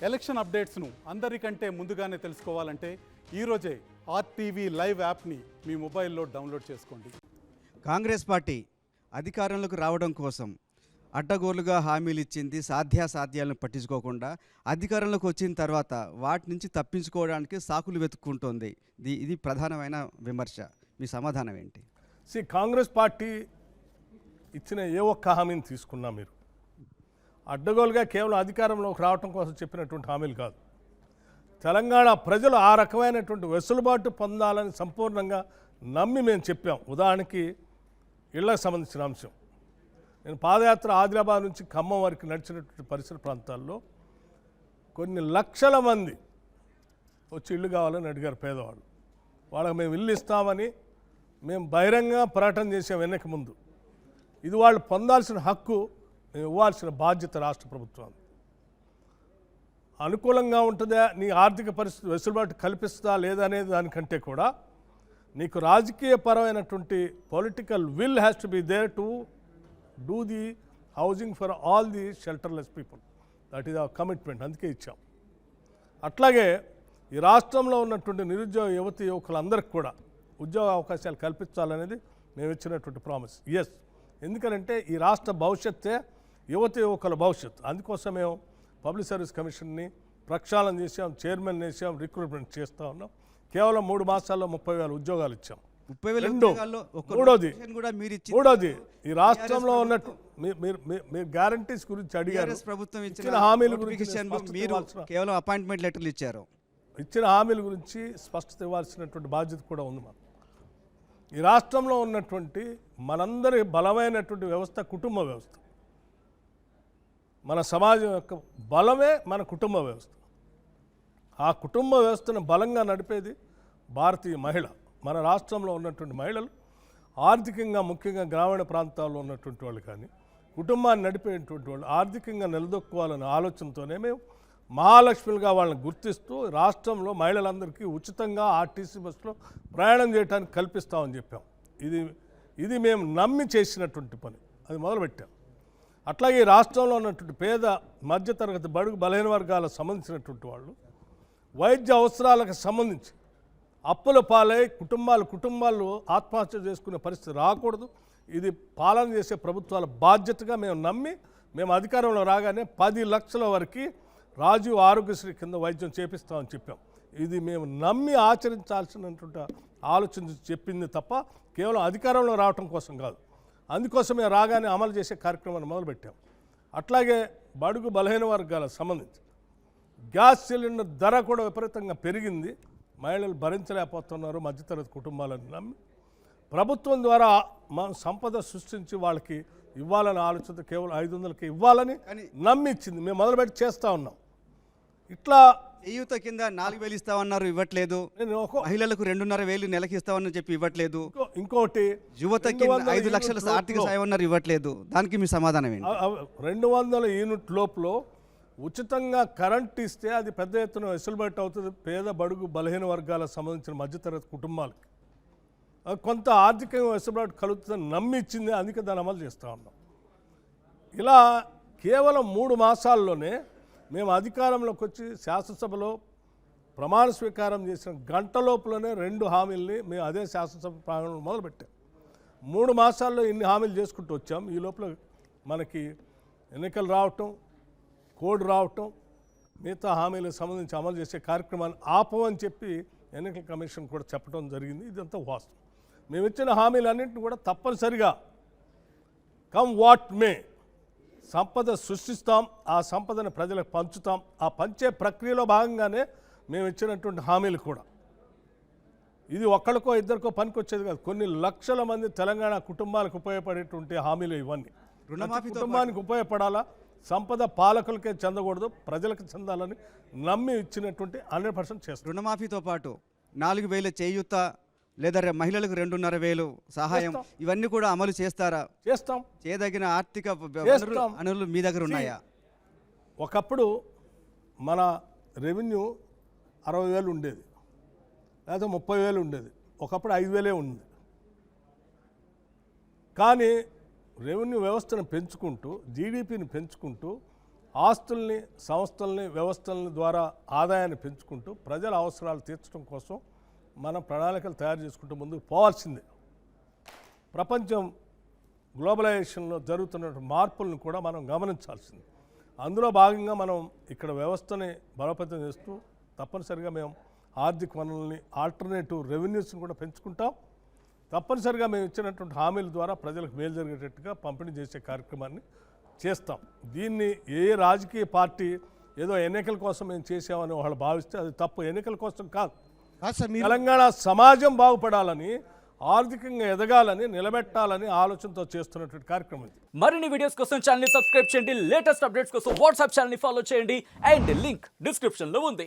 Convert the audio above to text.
Election అప్డేట్స్ను అందరికంటే ముందుగానే తెలుసుకోవాలంటే ఈరోజే ఆర్టీవీ లైవ్ యాప్ని మీ మొబైల్లో డౌన్లోడ్ చేసుకోండి. కాంగ్రెస్ పార్టీ అధికారంలోకి రావడం కోసం అడ్డగోలుగా హామీలు ఇచ్చింది, సాధ్యాసాధ్యాలను పట్టించుకోకుండా అధికారంలోకి వచ్చిన తర్వాత వాటి నుంచి తప్పించుకోవడానికి సాకులు వెతుక్కుంటోంది. ఇది ప్రధానమైన విమర్శ. మీ సమాధానం ఏంటి? కాంగ్రెస్ పార్టీ ఇచ్చిన ఏ ఒక్క హామీని తీసుకున్నా మీరు అడ్డగోలుగా కేవలం అధికారంలోకి రావడం కోసం చెప్పినటువంటి హామీలు కాదు. తెలంగాణ ప్రజలు ఆ రకమైనటువంటి వెసులుబాటు పొందాలని సంపూర్ణంగా నమ్మి మేము చెప్పాం. ఉదాహరణకి ఇళ్లకు సంబంధించిన అంశం. నేను పాదయాత్ర ఆదిలాబాద్ నుంచి ఖమ్మం వరకు నడిచినటువంటి పరిసర ప్రాంతాల్లో కొన్ని లక్షల మంది వచ్చి ఇల్లు కావాలని అడిగారు పేదవాళ్ళు. వాళ్ళకి మేము ఇల్లు ఇస్తామని మేము బహిరంగ ప్రకటన చేసాం ఎన్నిక ముందు. ఇది వాళ్ళు పొందాల్సిన హక్కు, మేము ఇవ్వాల్సిన బాధ్యత రాష్ట్ర ప్రభుత్వం. అనుకూలంగా ఉంటుందా, నీ ఆర్థిక పరిస్థితి వెసులుబాటు కల్పిస్తుందా లేదా అనేది దానికంటే కూడా నీకు రాజకీయపరమైనటువంటి political will has to be there to do the housing for all the shelterless people. That is our commitment. అందుకే ఇచ్చాం. అట్లాగే ఈ రాష్ట్రంలో ఉన్నటువంటి నిరుద్యోగ యువతి యువకులందరికీ కూడా ఉద్యోగ అవకాశాలు కల్పించాలనేది మేము ఇచ్చినటువంటి ప్రామిస్. ఎస్, ఎందుకంటే ఈ రాష్ట్ర భవిష్యత్తే యువతి యువకుల భవిష్యత్తు. అందుకోసం మేము పబ్లిక్ సర్వీస్ కమిషన్ని ప్రక్షాళన చేసాం, చైర్మన్ వేసాం, రిక్రూట్మెంట్ చేస్తూ ఉన్నాం. కేవలం 3 మాసాల్లో 30,000 ఉద్యోగాలు ఇచ్చాం. మూడోది ఈ రాష్ట్రంలో ఉన్నట్టు మీరు గ్యారంటీస్ గురించి అడిగారు. ప్రభుత్వం ఇచ్చిన హామీల గురించి కేవలం అపాయింట్మెంట్ లెటర్లు ఇచ్చారు. ఇచ్చిన హామీల గురించి స్పష్టత ఇవ్వాల్సినటువంటి బాధ్యత కూడా ఉంది మాకు. ఈ రాష్ట్రంలో ఉన్నటువంటి మనందరి బలమైనటువంటి వ్యవస్థ కుటుంబ వ్యవస్థ. మన సమాజం యొక్క బలమే మన కుటుంబ వ్యవస్థ. ఆ కుటుంబ వ్యవస్థను బలంగా నడిపేది భారతీయ మహిళ. మన రాష్ట్రంలో ఉన్నటువంటి మహిళలు ఆర్థికంగా, ముఖ్యంగా గ్రామీణ ప్రాంతాల్లో ఉన్నటువంటి వాళ్ళు కానీ కుటుంబాన్ని నడిపేటువంటి వాళ్ళు ఆర్థికంగా నిలదొక్కుకోవాలనే ఆలోచనతోనే మేము మహాలక్ష్మిలుగా వాళ్ళని గుర్తిస్తూ రాష్ట్రంలో మహిళలందరికీ ఉచితంగా ఆర్టీసీ బస్సులో ప్రయాణం చేయడానికి కల్పిస్తామని చెప్పాం. ఇది మేము నమ్మి చేసినటువంటి పని. అది మొదలుపెట్టాం. అట్లాగే రాష్ట్రంలో ఉన్నటువంటి పేద మధ్యతరగతి బడుగు బలహీన వర్గాలకు సంబంధించినటువంటి వాళ్ళు వైద్య అవసరాలకు సంబంధించి అప్పుల పాలై కుటుంబాలు ఆత్మహత్య చేసుకునే పరిస్థితి రాకూడదు. ఇది పాలన చేసే ప్రభుత్వాల బాధ్యతగా మేము నమ్మి మేము అధికారంలో రాగానే 10 లక్షల వరకు రాజీవ్ ఆరోగ్యశ్రీ కింద వైద్యం చేపిస్తామని చెప్పాం. ఇది మేము నమ్మి ఆచరించాల్సినటువంటి ఆలోచన చెప్పింది తప్ప కేవలం అధికారంలో రావటం కోసం కాదు. అందుకోసమే రాగానే అమలు చేసే కార్యక్రమాన్ని మొదలుపెట్టాం. అట్లాగే బడుగు బలహీన వర్గాలకు సంబంధించి గ్యాస్ సిలిండర్ ధర కూడా విపరీతంగా పెరిగింది. మహిళలు భరించలేకపోతున్నారు. మధ్యతరగతి కుటుంబాలను నమ్మి ప్రభుత్వం ద్వారా సంపద సృష్టించి వాళ్ళకి ఇవ్వాలని ఆలోచన కేవలం 500కి ఇవ్వాలని నమ్మి ఇచ్చింది. మేము మొదలుపెట్టి చేస్తూ ఉన్నాం. ఇట్లా యూత కింద 4,000 ఇస్తామన్నారు, ఇవ్వట్లేదు. మహిళలకు 2,500 నెలకి ఇస్తామని చెప్పి ఇవ్వట్లేదు. ఇంకోటి యువతకి 5 లక్షల ఆర్థిక సాయం అన్నారు, ఇవ్వట్లేదు. దానికి మీ సమాధానం ఏంటి? 200 యూనిట్ లోపల ఉచితంగా కరెంట్ ఇస్తే అది పెద్ద ఎత్తున వెసులుబాటు అవుతుంది పేద బడుగు బలహీన వర్గాలకు సంబంధించిన మధ్యతరగతి కుటుంబాలకి. కొంత ఆర్థికంగా వెసులుబాటు కలుగుతుందని నమ్మి ఇచ్చింది. అందుకే దాన్ని అమలు చేస్తూ ఉన్నాం. ఇలా కేవలం 3 మాసాల్లోనే మేము అధికారంలోకి వచ్చి శాసనసభలో ప్రమాణ స్వీకారం చేసిన గంట లోపలనే 2 హామీల్ని మేము అదే శాసనసభ ప్రాంగణంలో మొదలుపెట్టాం. 3 మాసాల్లో ఇన్ని హామీలు చేసుకుంటూ వచ్చాం. ఈ లోపల మనకి ఎన్నికలు రావటం, కోడ్ రావటం, మిగతా హామీలకు సంబంధించి అమలు చేసే కార్యక్రమాన్ని ఆపమని చెప్పి ఎన్నికల కమిషన్ కూడా చెప్పడం జరిగింది. ఇదంతా వాస్తవం. మేము ఇచ్చిన హామీలన్నింటినీ కూడా తప్పనిసరిగా కమ్ వాట్ మే సంపద సృష్టిస్తాం. ఆ సంపదను ప్రజలకు పంచుతాం. ఆ పంచే ప్రక్రియలో భాగంగానే మేము ఇచ్చినటువంటి హామీలు కూడా ఇది ఒక్కడికో ఇద్దరికో పనికొచ్చేది కాదు. కొన్ని లక్షల మంది తెలంగాణ కుటుంబాలకు ఉపయోగపడేటువంటి హామీలు ఇవన్నీ. కుటుంబానికి ఉపయోగపడాలా, సంపద పాలకులకే చెందకూడదు, ప్రజలకు చెందాలని నమ్మి ఇచ్చినటువంటి 100% చేస్తాం. రుణమాఫీతో పాటు 4,000 చేయూత లేదా మహిళలకు 2,500 సహాయం, ఇవన్నీ కూడా అమలు చేస్తారా? చేస్తాం. చేయదగిన ఆర్థిక వనరులు మీ దగ్గర ఉన్నాయా? ఒకప్పుడు మన రెవెన్యూ 60,000 ఉండేది, లేదా 30,000 ఉండేది. ఒకప్పుడు 5,000 ఉంది. కానీ రెవెన్యూ వ్యవస్థను పెంచుకుంటూ, జీడిపిని పెంచుకుంటూ ఆస్తుల్ని, సంస్థల్ని, వ్యవస్థల్ని ద్వారా ఆదాయాన్ని పెంచుకుంటూ ప్రజల అవసరాలు తీర్చడం కోసం మనం ప్రణాళికలు తయారు చేసుకుంటూ ముందుకు పోవాల్సిందే. ప్రపంచం గ్లోబలైజేషన్లో జరుగుతున్న మార్పులను కూడా మనం గమనించాల్సింది. అందులో భాగంగా మనం ఇక్కడ వ్యవస్థని బలోపేతం చేస్తూ తప్పనిసరిగా మేము ఆర్థిక వనరుల్ని, ఆల్టర్నేటివ్ రెవెన్యూస్ని కూడా పెంచుకుంటాం. తప్పనిసరిగా మేము ఇచ్చినటువంటి హామీల ద్వారా ప్రజలకు మేలు జరిగేటట్టుగా పంపిణీ చేసే కార్యక్రమాన్ని చేస్తాం. దీన్ని ఏ రాజకీయ పార్టీ ఏదో ఎన్నికల కోసం మేము చేసామని వాళ్ళు భావిస్తే అది తప్పు. ఎన్నికల కోసం కాదు, తెలంగాణ సమాజం బాగుపడాలని, ఆర్థికంగా ఎదగాలని, నిలబెట్టాలని ఆలోచనతో చేస్తున్నటువంటి కార్యక్రమం ఇది. మరిన్ని వీడియోస్ కోసం ఛానల్ ని సబ్స్క్రైబ్ చేయండి, లేటెస్ట్ అప్డేట్స్ కోసం వాట్సాప్ ఛానల్ ని ఫాలో చేయండి అండ్ లింక్ డిస్క్రిప్షన్ లో ఉంది.